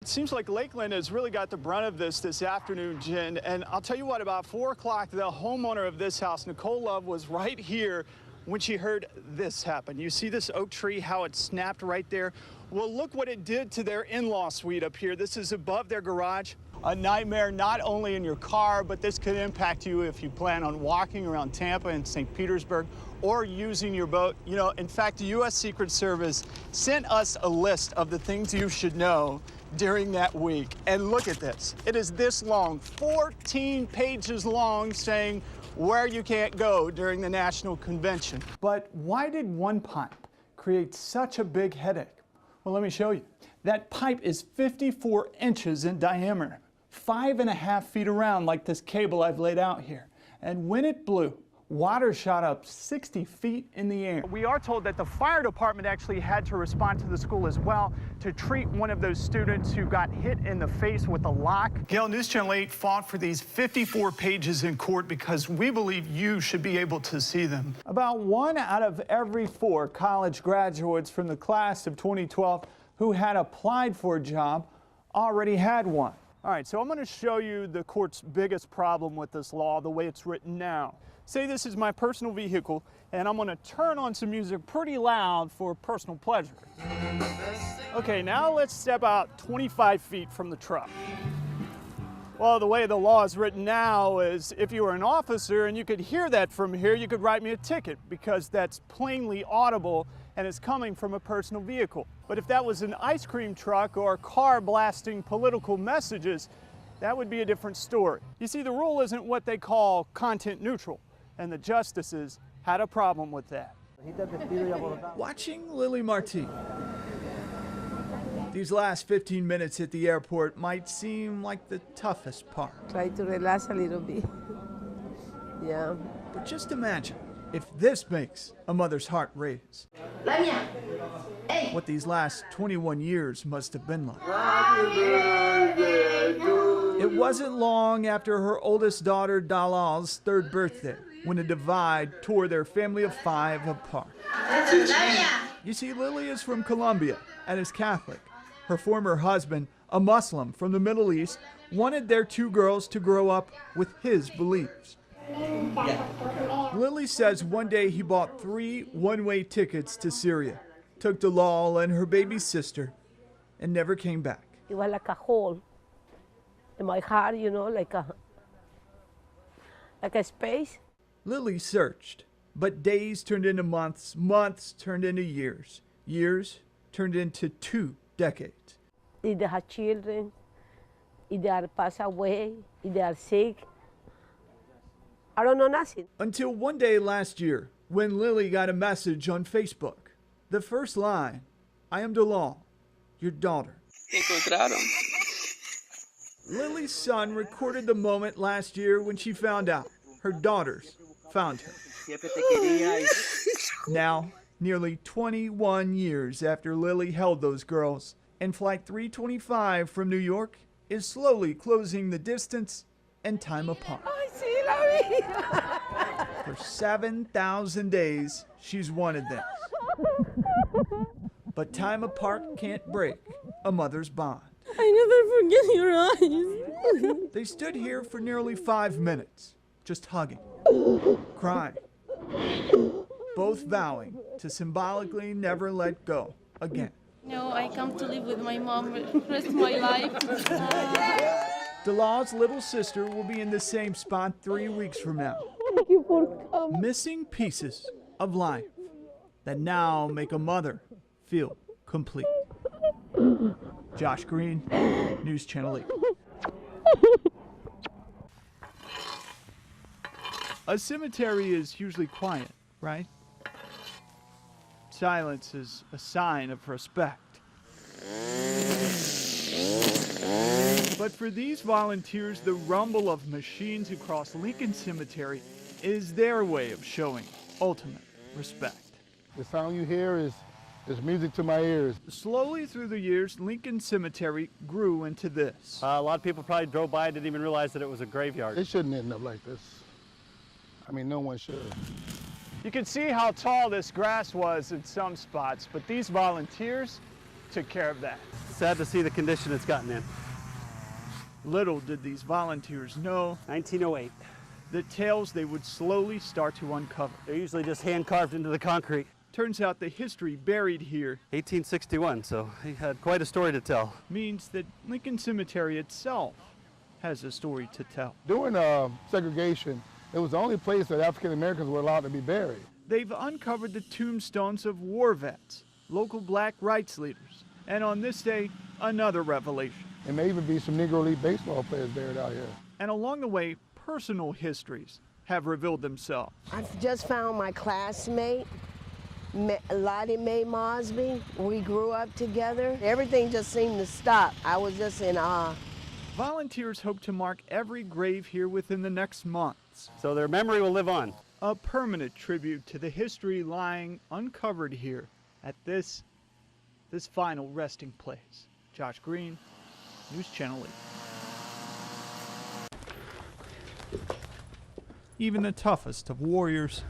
It seems like Lakeland has really got the brunt of this afternoon, Jen. And I'll tell you what, about 4 o'clock, the homeowner of this house, Nicole Love, was right here when she heard this happen. You see this oak tree, how it snapped right there? Well, look what it did to their in-law suite up here. This is above their garage. A nightmare not only in your car, but this could impact you if you plan on walking around Tampa and St. Petersburg or using your boat. You know, in fact, the U.S. Secret Service sent us a list of the things you should know during that week. And look at this. It is this long, 14 pages long, saying where you can't go during the national convention. But why did one pipe create such a big headache? Well, let me show you. That pipe is 54 inches in diameter, 5.5 feet around, like this cable I've laid out here. And when it blew, water shot up 60 feet in the air. We are told that the fire department actually had to respond to the school as well to treat one of those students who got hit in the face with a lock. Gail, News Channel 8 fought for these 54 pages in court because we believe you should be able to see them. About 1 out of every 4 college graduates from the class of 2012 who had applied for a job already had one. All right, so I'm going to show you the court's biggest problem with this law, the way it's written now. Say this is my personal vehicle, and I'm going to turn on some music pretty loud for personal pleasure. Okay, now let's step out 25 feet from the truck. Well, the way the law is written now is if you were an officer and you could hear that from here, you could write me a ticket because that's plainly audible and it's coming from a personal vehicle. But if that was an ice cream truck or a car blasting political messages, that would be a different story. You see, the rule isn't what they call content neutral, and the justices had a problem with that. Watching Lily Marti. These last 15 minutes at the airport might seem like the toughest part. Try to relax a little bit. Yeah. But just imagine if this makes a mother's heart race. What these last 21 years must have been like. It wasn't long after her oldest daughter Dalal's 3rd birthday when a divide tore their family of 5 apart. You see, Lily is from Colombia and is Catholic. Her former husband, a Muslim from the Middle East, wanted their 2 girls to grow up with his beliefs. Lily says one day he bought 3 one-way tickets to Syria, took Dalal and her baby sister, and never came back. It was like a hole in my heart, you know, like a space. Lily searched, but days turned into months, months turned into years, years turned into 2 decades. If they have children, if they are passed away, if they are sick, I don't know nothing. Until one day last year, when Lily got a message on Facebook. The first line, "I am Dalal, your daughter." Encontraron. Lily's son recorded the moment last year when she found out her daughters found her. Now, nearly 21 years after Lily held those girls, and Flight 325 from New York is slowly closing the distance and time apart. For 7,000 days, she's wanted this. But time apart can't break a mother's bond. I never forget your eyes. They stood here for nearly 5 minutes, just hugging, crying, both vowing to symbolically never let go again. No, I come to live with my mom the rest of my life. Dalal's little sister will be in the same spot 3 weeks from now. Thank you for coming. Missing pieces of life that now make a mother feel complete. Josh Green, News Channel 8. A cemetery is usually quiet, right? Silence is a sign of respect. But for these volunteers, the rumble of machines across Lincoln Cemetery is their way of showing ultimate respect. The sound you hear is music to my ears. Slowly through the years, Lincoln Cemetery grew into this. A lot of people probably drove by and didn't even realize that it was a graveyard. It shouldn't end up like this. I mean, no one should. You can see how tall this grass was in some spots, but these volunteers took care of that. sad to see the condition it's gotten in. Little did these volunteers know 1908. the tales they would slowly start to uncover. They're usually just hand carved into the concrete. Turns out the history buried here 1861, so he had quite a story to tell. means that Lincoln Cemetery itself has a story to tell. During segregation, it was the only place that African Americans were allowed to be buried. They've uncovered the tombstones of war vets, local black rights leaders, and on this day, another revelation. There may even be some Negro League baseball players buried out here. And along the way, personal histories have revealed themselves. I've just found my classmate, Lottie Mae Mosby. We grew up together. Everything just seemed to stop. I was just in awe. Volunteers hope to mark every grave here within the next months. So their memory will live on. A permanent tribute to the history lying uncovered here at this final resting place. Josh Green, News Channel 8. Even the toughest of warriors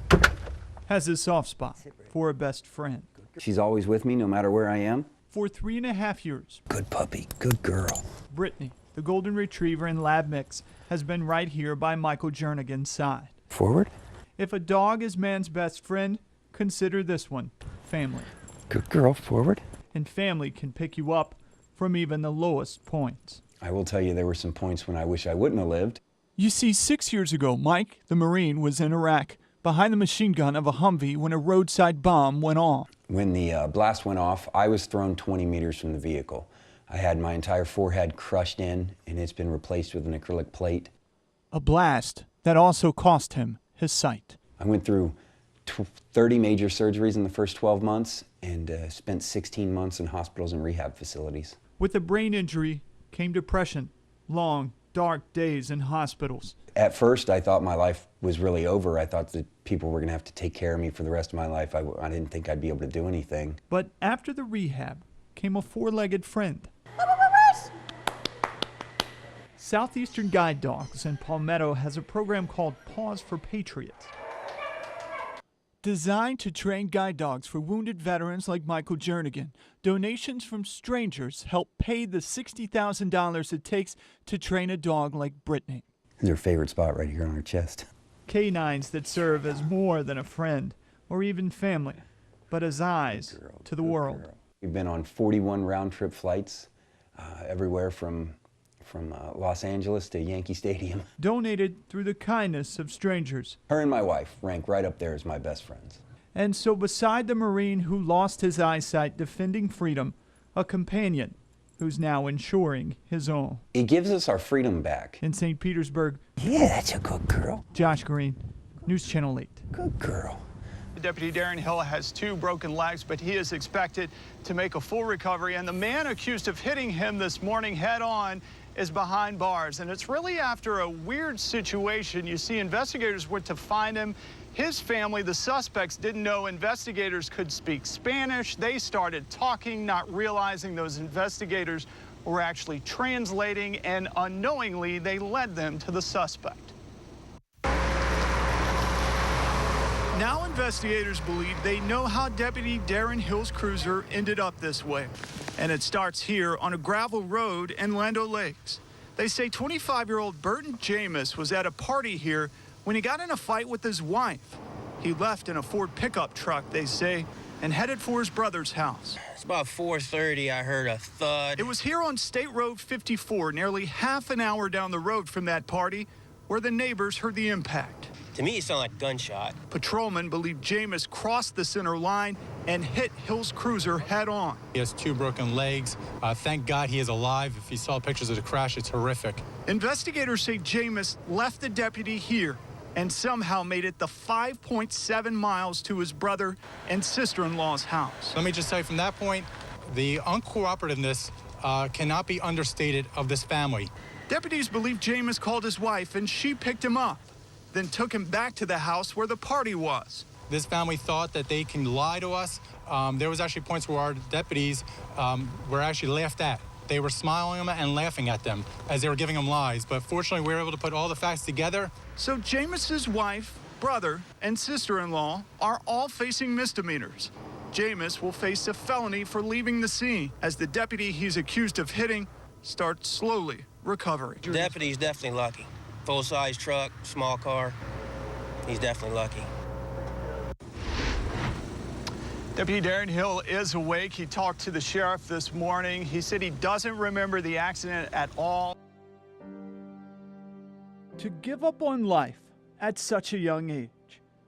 has a soft spot for a best friend. She's always with me no matter where I am. For 3.5 years, Good puppy, good girl. Brittany, the golden retriever and lab mix, has been right here by Michael Jernigan's side. Forward. If a dog is man's best friend, consider this one family. Good girl, forward. And family can pick you up from even the lowest points. I will tell you there were some points when I wish I wouldn't have lived. You see, 6 years ago, Mike, the Marine, was in Iraq behind the machine gun of a Humvee when a roadside bomb went off. When the blast went off, I was thrown 20 meters from the vehicle. I had my entire forehead crushed in, and it's been replaced with an acrylic plate. A blast that also cost him his sight. I went through 30 major surgeries in the first 12 months and spent 16 months in hospitals and rehab facilities. With the brain injury came depression, long, dark days in hospitals. At first, I thought my life was really over. I thought that people were going to have to take care of me for the rest of my life. I didn't think I'd be able to do anything. But after the rehab came a four-legged friend. Southeastern Guide Dogs in Palmetto has a program called Pause for Patriots, designed to train guide dogs for wounded veterans like Michael Jernigan. Donations from strangers help pay the $60,000 it takes to train a dog like Brittany. Their favorite spot right here on her chest. Canines that serve as more than a friend or even family, but as eyes to the world. We've been on 41 round-trip flights, everywhere from Los Angeles to Yankee Stadium. Donated through the kindness of strangers. Her and my wife rank right up there as my best friends. And so beside the Marine who lost his eyesight defending freedom, a companion who's now ensuring his own. It gives us our freedom back. In St. Petersburg, Yeah, that's a good girl. Josh Green, News Channel 8. Good girl. Deputy Darren Hill has 2 broken legs, but he is expected to make a full recovery. And the man accused of hitting him this morning head on is behind bars. And it's really after a weird situation. You see, investigators went to find him. His family, the suspects, didn't know investigators could speak Spanish. They started talking, not realizing those investigators were actually translating, and unknowingly, they led them to the suspect. Now investigators believe they know how Deputy Darren Hill's cruiser ended up this way. And it starts here on a gravel road in Land O'Lakes. They say 25-year-old Burton Jameis was at a party here when he got in a fight with his wife. He left in a Ford pickup truck, they say, and headed for his brother's house. It's about 4:30, I heard a thud. It was here on State Road 54, nearly half an hour down the road from that party, where the neighbors heard the impact. To me, it sounded like a gunshot. Patrolmen believe Jameis crossed the center line and hit Hill's cruiser head on. He has 2 broken legs. Thank God he is alive. If you saw pictures of the crash, it's horrific. Investigators say Jameis left the deputy here and somehow made it the 5.7 miles to his brother and sister-in-law's house. Let me just tell you, from that point, the uncooperativeness cannot be understated of this family. Deputies believe Jameis called his wife and she picked him up, then took him back to the house where the party was. This family thought that they can lie to us. There was actually points where our deputies were actually laughed at. They were smiling at them and laughing at them as they were giving them lies. But fortunately, we were able to put all the facts together. So Jameis's wife, brother, and sister-in-law are all facing misdemeanors. Jameis will face a felony for leaving the scene as the deputy he's accused of hitting starts slowly recovering. The deputy's definitely lucky. Full-size truck, small car. He's definitely lucky. Deputy Darren Hill is awake. He talked to the sheriff this morning. He said he doesn't remember the accident at all. To give up on life at such a young age.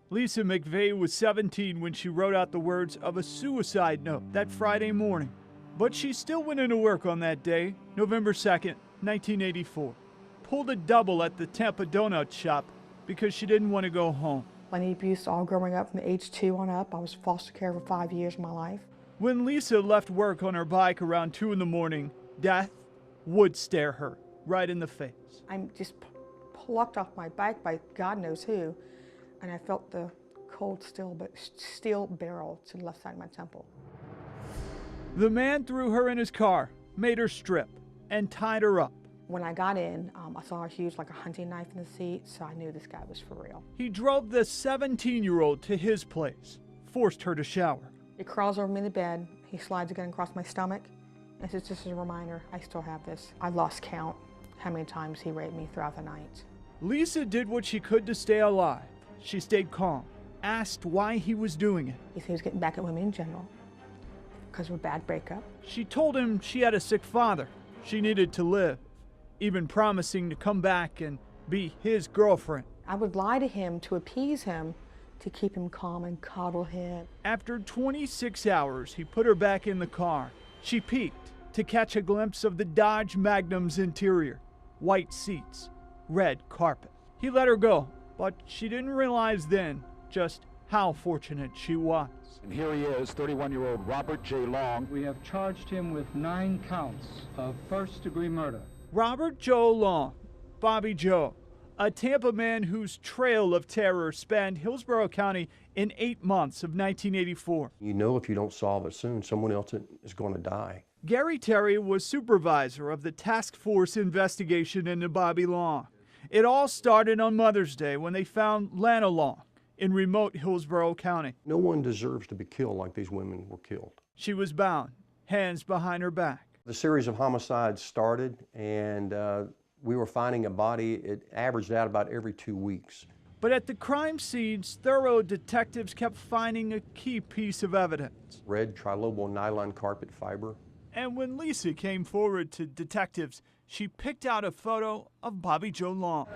Lisa McVeigh was 17 when she wrote out the words of a suicide note that Friday morning. But she still went into work on that day, November 2nd, 1984. Pulled a double at the Tampa donut shop because she didn't want to go home. Plenty of abuse all growing up from age 2 on up. I was foster care for 5 years of my life. When Lisa left work on her bike around 2 in the morning, death would stare her right in the face. I'm just plucked off my bike by God knows who, and I felt the cold steel barrel to the left side of my temple. The man threw her in his car, made her strip, and tied her up. When I got in, I saw a huge, like a hunting knife in the seat, so I knew this guy was for real. He drove the 17-year-old to his place, forced her to shower. He crawls over me in the bed, he slides a gun across my stomach, and says, just as a reminder, I still have this. I lost count how many times he raped me throughout the night. Lisa did what she could to stay alive. She stayed calm, asked why he was doing it. He said he was getting back at women in general because of a bad breakup. She told him she had a sick father. She needed to live, even promising to come back and be his girlfriend. I would lie to him to appease him, to keep him calm and coddle him. After 26 hours, he put her back in the car. She peeked to catch a glimpse of the Dodge Magnum's interior. White seats, red carpet. He let her go, but she didn't realize then just how fortunate she was. And here he is, 31-year-old Robert J. Long. We have charged him with 9 counts of first-degree murder. Robert Joe Long, Bobby Joe, a Tampa man whose trail of terror spanned Hillsborough County in 8 months of 1984. You know if you don't solve it soon, someone else is going to die. Gary Terry was supervisor of the task force investigation into Bobby Long. It all started on Mother's Day when they found Lana Long in remote Hillsborough County. No one deserves to be killed like these women were killed. She was bound, hands behind her back. The series of homicides started, and we were finding a body. It averaged out about every 2 weeks. But at the crime scenes, thorough detectives kept finding a key piece of evidence. Red trilobal nylon carpet fiber. And when Lisa came forward to detectives, she picked out a photo of Bobby Joe Long.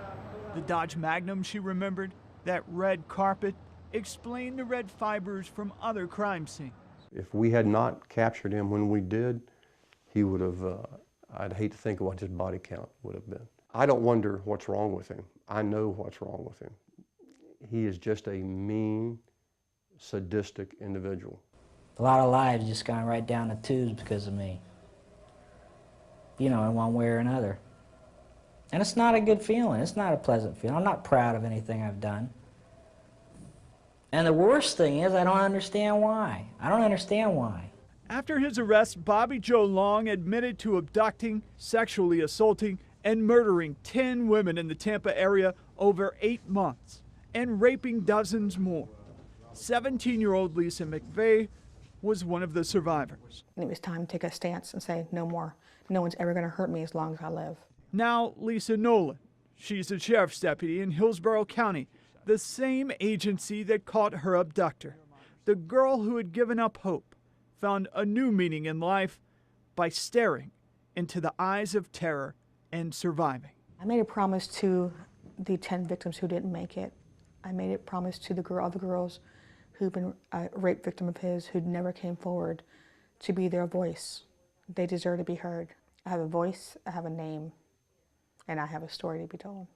The Dodge Magnum she remembered, that red carpet, explained the red fibers from other crime scenes. If we had not captured him when we did, he would have, I'd hate to think of what his body count would have been. I don't wonder what's wrong with him. I know what's wrong with him. He is just a mean, sadistic individual. A lot of lives just gone right down the tubes because of me. You know, in one way or another. And it's not a good feeling. It's not a pleasant feeling. I'm not proud of anything I've done. And the worst thing is I don't understand why. I don't understand why. After his arrest, Bobby Joe Long admitted to abducting, sexually assaulting, and murdering 10 women in the Tampa area over 8 months, and raping dozens more. 17-year-old Lisa McVeigh was one of the survivors. And it was time to take a stance and say, no more. No one's ever going to hurt me as long as I live. Now, Lisa Nolan. She's a sheriff's deputy in Hillsborough County, the same agency that caught her abductor. The girl who had given up hope found a new meaning in life by staring into the eyes of terror and surviving. I made a promise to the 10 victims who didn't make it. I made a promise to the other girls who've been a rape victim of his who never came forward to be their voice. They deserve to be heard. I have a voice, I have a name, and I have a story to be told.